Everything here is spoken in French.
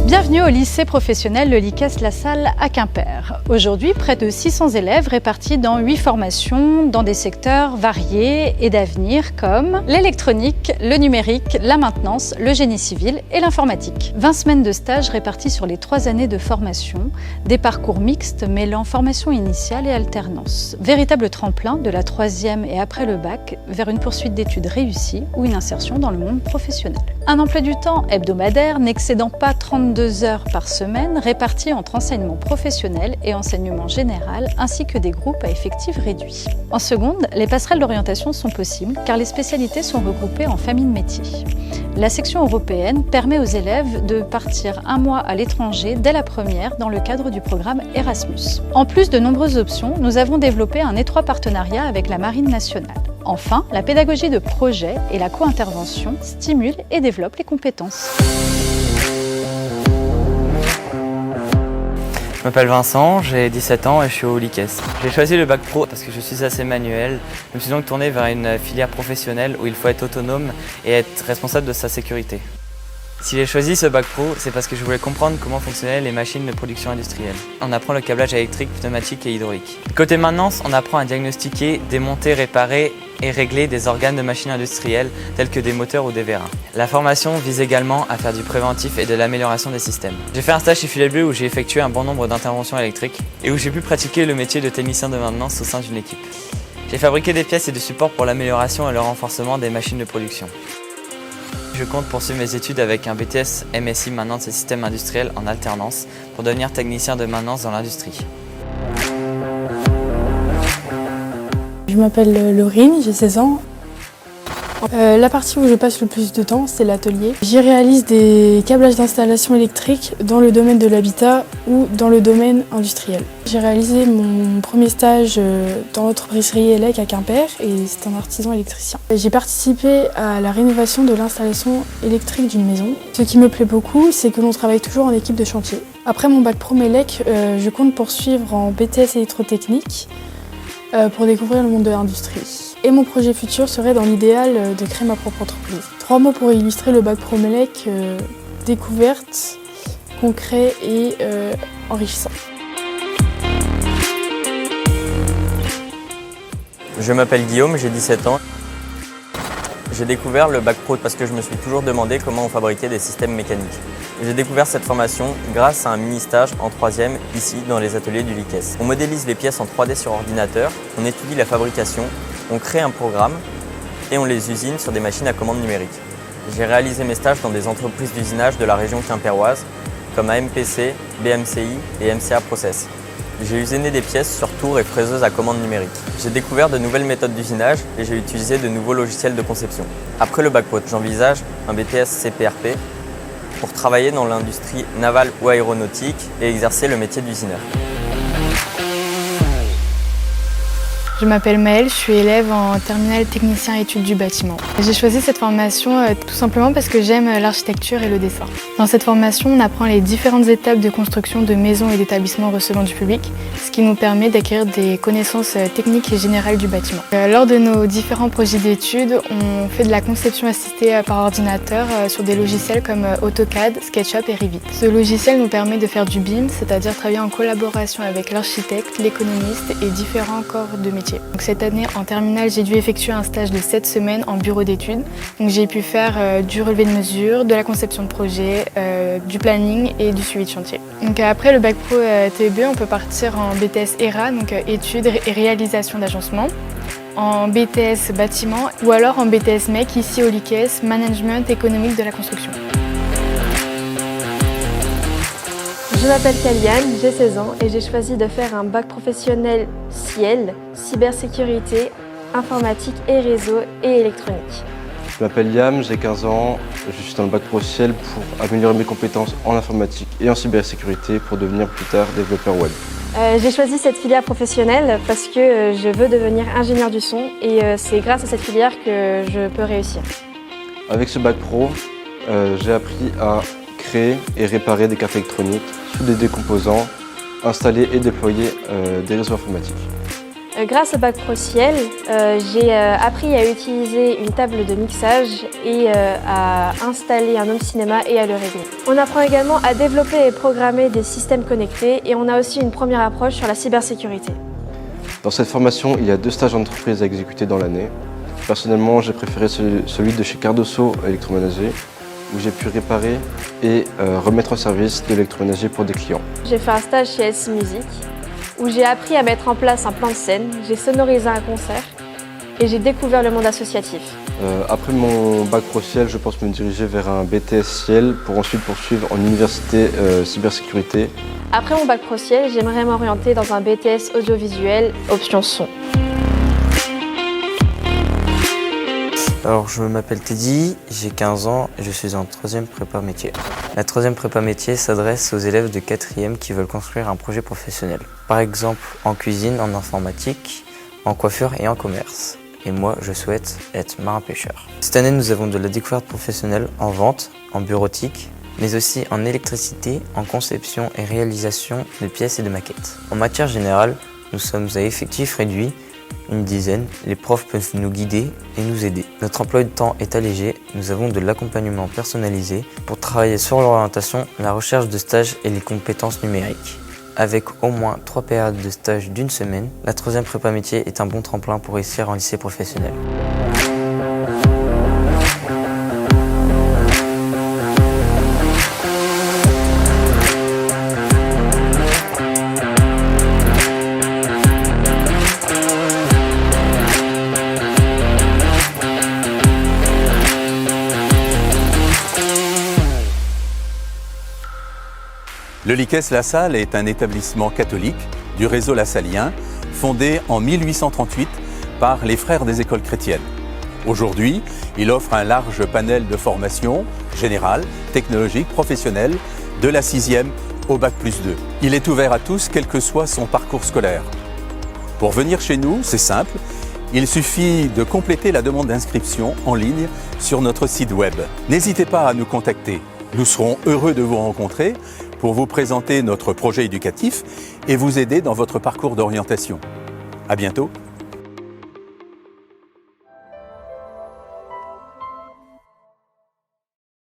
Bienvenue au lycée professionnel Le Lycès La Salle à Quimper. Aujourd'hui, près de 600 élèves répartis dans 8 formations dans des secteurs variés et d'avenir comme l'électronique, le numérique, la maintenance, le génie civil et l'informatique. 20 semaines de stage réparties sur les 3 années de formation, des parcours mixtes mêlant formation initiale et alternance. Véritable tremplin de la 3e et après le bac vers une poursuite d'études réussies ou une insertion dans le monde professionnel. Un emploi du temps hebdomadaire n'excédant pas 32 heures par semaine réparties entre enseignement professionnel et enseignement général ainsi que des groupes à effectifs réduits. En seconde, les passerelles d'orientation sont possibles car les spécialités sont regroupées en familles de métiers. La section européenne permet aux élèves de partir un mois à l'étranger dès la première dans le cadre du programme Erasmus. En plus de nombreuses options, nous avons développé un étroit partenariat avec la Marine nationale. Enfin, la pédagogie de projet et la co-intervention stimulent et développent les compétences. Je m'appelle Vincent, j'ai 17 ans et je suis au lycée. J'ai choisi le bac pro parce que je suis assez manuel. Je me suis donc tourné vers une filière professionnelle où il faut être autonome et être responsable de sa sécurité. Si j'ai choisi ce bac pro, c'est parce que je voulais comprendre comment fonctionnaient les machines de production industrielle. On apprend le câblage électrique, pneumatique et hydraulique. Côté maintenance, on apprend à diagnostiquer, démonter, réparer et régler des organes de machines industrielles tels que des moteurs ou des vérins. La formation vise également à faire du préventif et de l'amélioration des systèmes. J'ai fait un stage chez Filet Bleu où j'ai effectué un bon nombre d'interventions électriques et où j'ai pu pratiquer le métier de technicien de maintenance au sein d'une équipe. J'ai fabriqué des pièces et du support pour l'amélioration et le renforcement des machines de production. Je compte poursuivre mes études avec un BTS MSI maintenance et systèmes industriels en alternance pour devenir technicien de maintenance dans l'industrie. Je m'appelle Laurine, j'ai 16 ans. La partie où je passe le plus de temps, c'est l'atelier. J'y réalise des câblages d'installation électrique dans le domaine de l'habitat ou dans le domaine industriel. J'ai réalisé mon premier stage dans l'entreprise Rielec à Quimper et c'est un artisan électricien. J'ai participé à la rénovation de l'installation électrique d'une maison. Ce qui me plaît beaucoup, c'est que l'on travaille toujours en équipe de chantier. Après mon bac pro MELEC, je compte poursuivre en BTS électrotechnique pour découvrir le monde de l'industrie. Et mon projet futur serait dans l'idéal de créer ma propre entreprise. 3 mots pour illustrer le bac pro MELEC, découverte, concret et enrichissant. Je m'appelle Guillaume, j'ai 17 ans. J'ai découvert le bac pro parce que je me suis toujours demandé comment on fabriquait des systèmes mécaniques. J'ai découvert cette formation grâce à un mini-stage en 3e ici dans les ateliers du lycée. On modélise les pièces en 3D sur ordinateur, on étudie la fabrication, on crée un programme et on les usine sur des machines à commande numérique. J'ai réalisé mes stages dans des entreprises d'usinage de la région quimpéroise comme AMPC, BMCI et MCA Process. J'ai usiné des pièces sur tour et fraiseuse à commande numérique. J'ai découvert de nouvelles méthodes d'usinage et j'ai utilisé de nouveaux logiciels de conception. Après le bac pro, j'envisage un BTS CPRP pour travailler dans l'industrie navale ou aéronautique et exercer le métier d'usineur. Je m'appelle Maëlle, je suis élève en terminale technicien études du bâtiment. J'ai choisi cette formation tout simplement parce que j'aime l'architecture et le dessin. Dans cette formation, on apprend les différentes étapes de construction de maisons et d'établissements recevant du public, ce qui nous permet d'acquérir des connaissances techniques et générales du bâtiment. Lors de nos différents projets d'études, on fait de la conception assistée par ordinateur sur des logiciels comme AutoCAD, SketchUp et Revit. Ce logiciel nous permet de faire du BIM, c'est-à-dire travailler en collaboration avec l'architecte, l'économiste et différents corps de métier. Donc cette année, en terminale, j'ai dû effectuer un stage de 7 semaines en bureau d'études. J'ai pu faire du relevé de mesures, de la conception de projet, du planning et du suivi de chantier. Donc après le bac pro TEB, on peut partir en BTS ERA, donc études et réalisation d'agencement, en BTS bâtiment ou alors en BTS MEC ici au lycée, management économique de la construction. Je m'appelle Kaliane, j'ai 16 ans et j'ai choisi de faire un bac professionnel CIEL, cybersécurité, informatique et réseau et électronique. Je m'appelle Yam, j'ai 15 ans, je suis dans le bac pro CIEL pour améliorer mes compétences en informatique et en cybersécurité pour devenir plus tard développeur web. J'ai choisi cette filière professionnelle parce que je veux devenir ingénieur du son et c'est grâce à cette filière que je peux réussir. Avec ce bac pro, j'ai appris à créer et réparer des cartes électroniques, souder des composants, installer et déployer des réseaux informatiques. Grâce au bac pro ciel, j'ai appris à utiliser une table de mixage et à installer un home cinéma et à le régler. On apprend également à développer et programmer des systèmes connectés et on a aussi une première approche sur la cybersécurité. Dans cette formation, il y a 2 stages d'entreprise à exécuter dans l'année. Personnellement, j'ai préféré celui de chez Cardoso Électroménager, où j'ai pu réparer et remettre en service de l'électroménager pour des clients. J'ai fait un stage chez SI Music, où j'ai appris à mettre en place un plan de scène, j'ai sonorisé un concert et j'ai découvert le monde associatif. Après mon bac pro ciel, je pense me diriger vers un BTS ciel pour ensuite poursuivre en université cybersécurité. Après mon bac pro ciel, j'aimerais m'orienter dans un BTS audiovisuel, option son. Alors je m'appelle Teddy, j'ai 15 ans et je suis en 3e prépa métier. La 3e prépa métier s'adresse aux élèves de 4e qui veulent construire un projet professionnel. Par exemple en cuisine, en informatique, en coiffure et en commerce. Et moi je souhaite être marin-pêcheur. Cette année nous avons de la découverte professionnelle en vente, en bureautique, mais aussi en électricité, en conception et réalisation de pièces et de maquettes. En matière générale, nous sommes à effectifs réduits, une dizaine, les profs peuvent nous guider et nous aider. Notre emploi de temps est allégé, nous avons de l'accompagnement personnalisé pour travailler sur l'orientation, la recherche de stages et les compétences numériques. Avec au moins 3 périodes de stage d'1 semaine, la 3e prépa métier est un bon tremplin pour réussir en lycée professionnel. Le Lycée La Salle est un établissement catholique du réseau lassalien fondé en 1838 par les frères des écoles chrétiennes. Aujourd'hui, il offre un large panel de formations générales, technologiques, professionnelles, de la 6e au Bac+2. Il est ouvert à tous, quel que soit son parcours scolaire. Pour venir chez nous, c'est simple, il suffit de compléter la demande d'inscription en ligne sur notre site web. N'hésitez pas à nous contacter, nous serons heureux de vous rencontrer pour vous présenter notre projet éducatif et vous aider dans votre parcours d'orientation. À bientôt.